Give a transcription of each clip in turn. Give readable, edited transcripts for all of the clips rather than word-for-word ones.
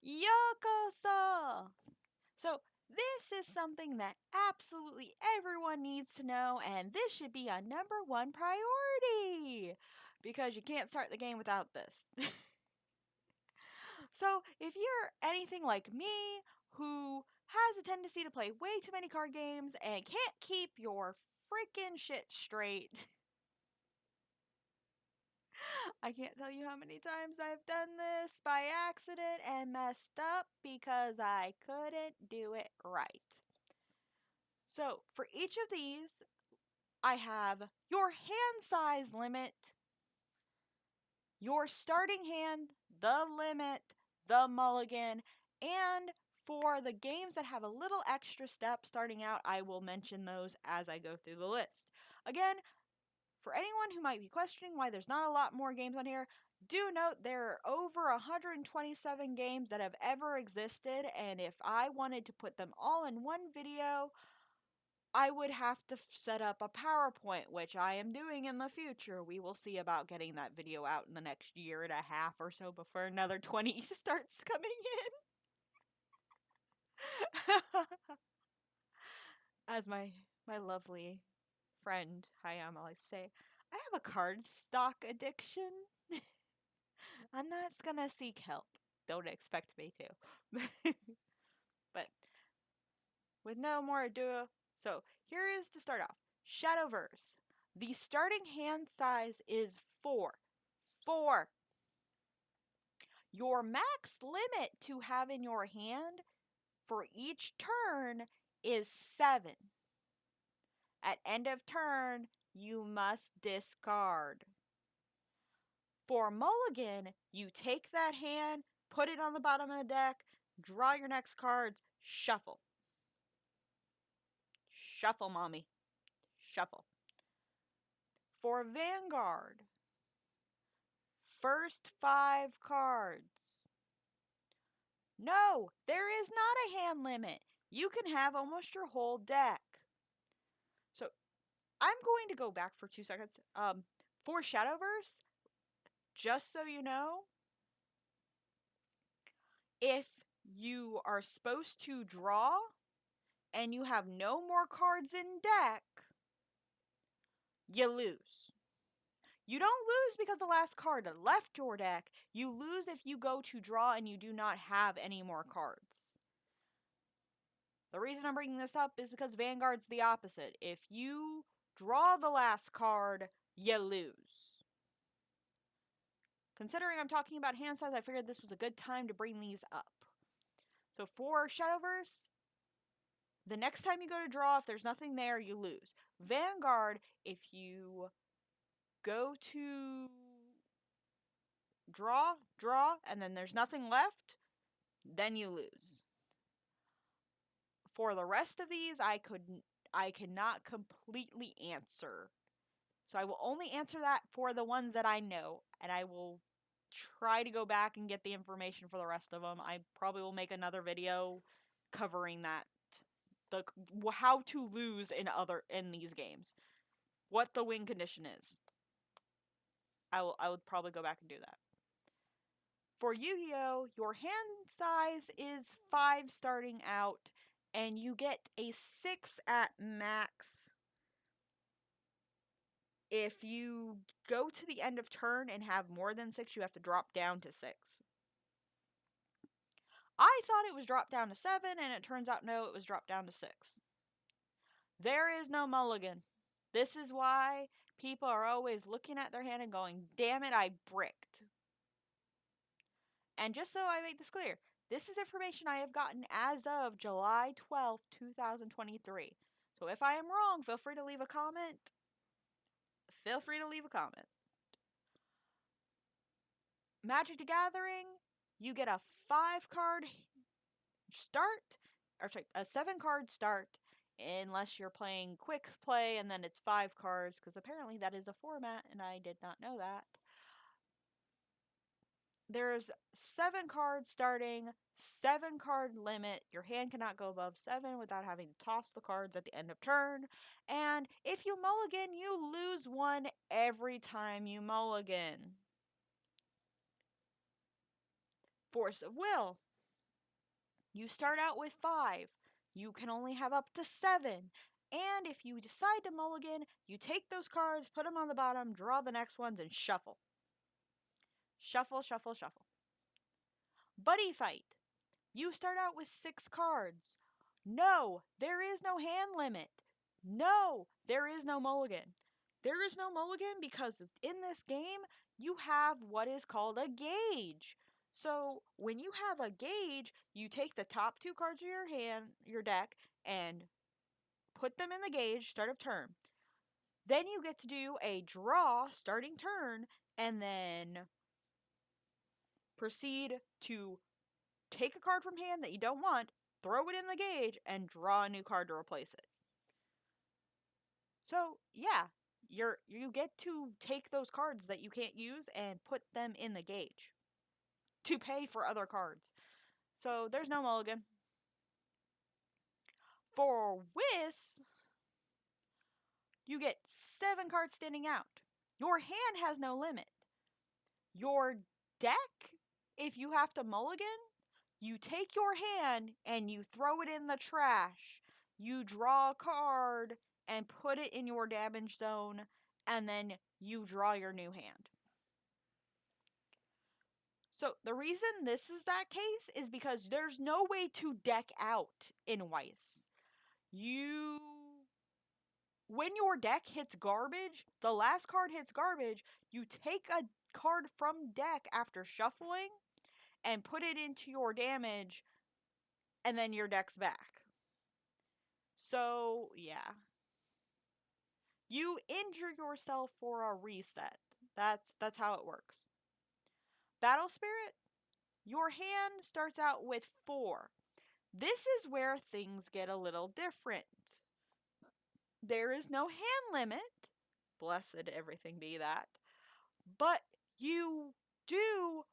Yokoso! So, this is something that absolutely everyone needs to know, and this should be a number one priority! Because you can't start the game without this. So, if you're anything like me, who has a tendency to play way too many card games and can't keep your freaking shit straight, I can't tell you how many times I've done this by accident and messed up because I couldn't do it right. So, for each of these, I have your hand size limit, your starting hand, the limit, the mulligan, and for the games that have a little extra step starting out, I will mention those as I go through the list. Again, for anyone who might be questioning why there's not a lot more games on here, do note there are over 127 games that have ever existed, and if I wanted to put them all in one video, I would have to set up a PowerPoint, which I am doing in the future. We will see about getting that video out in the next year and a half or so before another 20 starts coming in. As my lovely friend Hayama likes to say, I have a card stock addiction. I'm not gonna seek help. Don't expect me to. But with no more ado, so here is to start off. Shadowverse. The starting hand size is 4. 4. Your max limit to have in your hand for each turn is 7. At end of turn, you must discard. For mulligan, you take that hand, put it on the bottom of the deck, draw your next cards, shuffle. Shuffle, mommy. Shuffle. For Vanguard, first 5 cards. No, there is not a hand limit. You can have almost your whole deck. So I'm going to go back for 2 seconds. For Shadowverse, just so you know, if you are supposed to draw and you have no more cards in deck, you lose. You don't lose because the last card left your deck. You lose if you go to draw and you do not have any more cards. The reason I'm bringing this up is because Vanguard's the opposite. If you draw the last card, you lose. Considering I'm talking about hand size, I figured this was a good time to bring these up. So for Shadowverse, the next time you go to draw, if there's nothing there, you lose. Vanguard, if you go to draw, and then there's nothing left, then you lose. For the rest of these, I cannot completely answer. So I will only answer that for the ones that I know, and I will try to go back and get the information for the rest of them. I probably will make another video covering that, the how to lose in these games, what the win condition is. I would probably go back and do that. For Yu-Gi-Oh, your hand size is 5 starting out, and you get a 6 at max. If you go to the end of turn and have more than 6, you have to drop down to 6. I thought it was dropped down to 7, and it turns out no, it was dropped down to 6. There is no mulligan. This is why people are always looking at their hand and going, damn it, I bricked. And just so I make this clear, this is information I have gotten as of July 12th, 2023. So if I am wrong, feel free to leave a comment. Magic the Gathering, you get a 5-card start, or sorry, a 7-card start, unless you're playing quick play, and then it's 5 cards, because apparently that is a format, and I did not know that. There's 7 cards starting, 7-card limit. Your hand cannot go above 7 without having to toss the cards at the end of turn. And if you mulligan, you lose 1 every time you mulligan. Force of Will. You start out with 5. You can only have up to 7. And if you decide to mulligan, you take those cards, put them on the bottom, draw the next ones, and shuffle. Shuffle, shuffle, shuffle. Buddy fight. You start out with 6 cards. No, there is no hand limit. No, there is no mulligan. There is no mulligan because in this game, you have what is called a gauge. So when you have a gauge, you take the top 2 cards of your hand, your deck, and put them in the gauge, start of turn. Then you get to do a draw starting turn, and then proceed to take a card from hand that you don't want, throw it in the gauge, and draw a new card to replace it. So yeah, you get to take those cards that you can't use and put them in the gauge to pay for other cards. So there's no mulligan. For Whis, you get 7 cards standing out. Your hand has no limit. Your deck, if you have to mulligan, you take your hand and you throw it in the trash. You draw a card and put it in your damage zone, and then you draw your new hand. So the reason this is that case is because there's no way to deck out in Weiss. When your deck hits garbage, the last card hits garbage, you take a card from deck after shuffling and put it into your damage, and then your deck's back. So, yeah. You injure yourself for a reset. That's how it works. Battle Spirit, your hand starts out with 4. This is where things get a little different. There is no hand limit. Blessed everything be that. But you do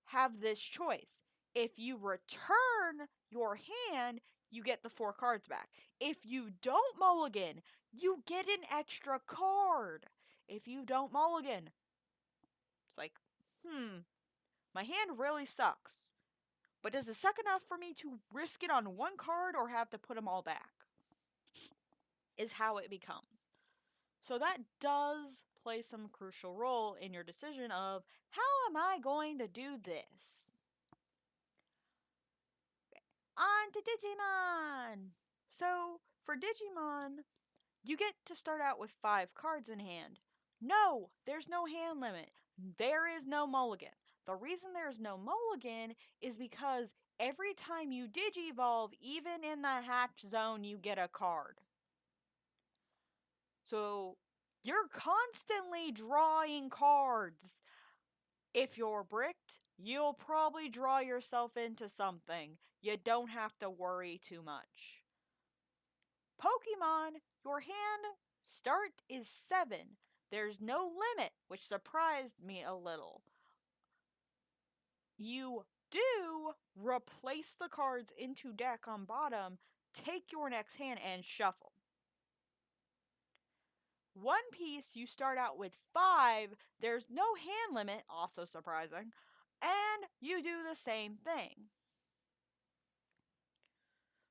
have this choice. If you return your hand, you get the 4 cards back. If you don't mulligan, you get an extra card. If you don't mulligan, it's like, my hand really sucks. But does it suck enough for me to risk it on one card or have to put them all back? Is how it becomes. So that does play some crucial role in your decision of how am I going to do this? On to Digimon! So for Digimon, you get to start out with 5 cards in hand. No, there's no hand limit. There is no mulligan. The reason there's no mulligan is because every time you digivolve, even in the hatch zone, you get a card. So you're constantly drawing cards. If you're bricked, you'll probably draw yourself into something. You don't have to worry too much. Pokemon, your hand start is 7. There's no limit, which surprised me a little. You do replace the cards into deck on bottom, take your next hand, and shuffle. One Piece, you start out with 5. There's no hand limit, also surprising, and you do the same thing.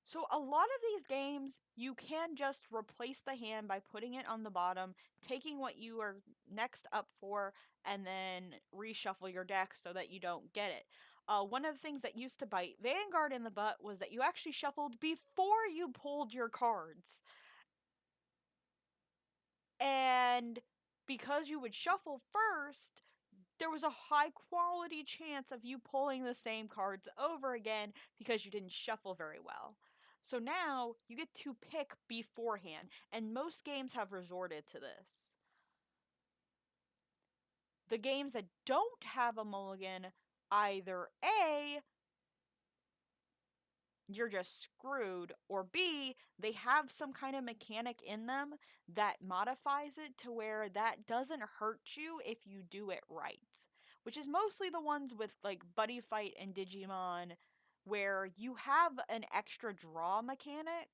So a lot of these games, you can just replace the hand by putting it on the bottom, taking what you are next up for, and then reshuffle your deck so that you don't get it. One of the things that used to bite Vanguard in the butt was that you actually shuffled before you pulled your cards. And because you would shuffle first, there was a high quality chance of you pulling the same cards over again because you didn't shuffle very well. So now you get to pick beforehand, and most games have resorted to this. The games that don't have a mulligan, either A, you're just screwed, or B, they have some kind of mechanic in them that modifies it to where that doesn't hurt you if you do it right. Which is mostly the ones with like Buddy Fight and Digimon, where you have an extra draw mechanic,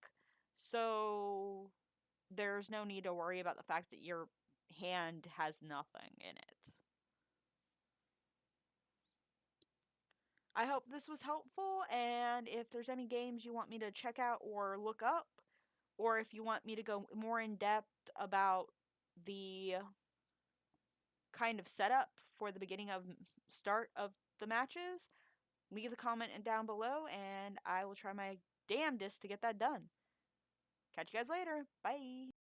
so there's no need to worry about the fact that your hand has nothing in it. I hope this was helpful, and if there's any games you want me to check out or look up, or if you want me to go more in depth about the kind of setup for the beginning of start of the matches, leave a comment down below, and I will try my damnedest to get that done. Catch you guys later. Bye.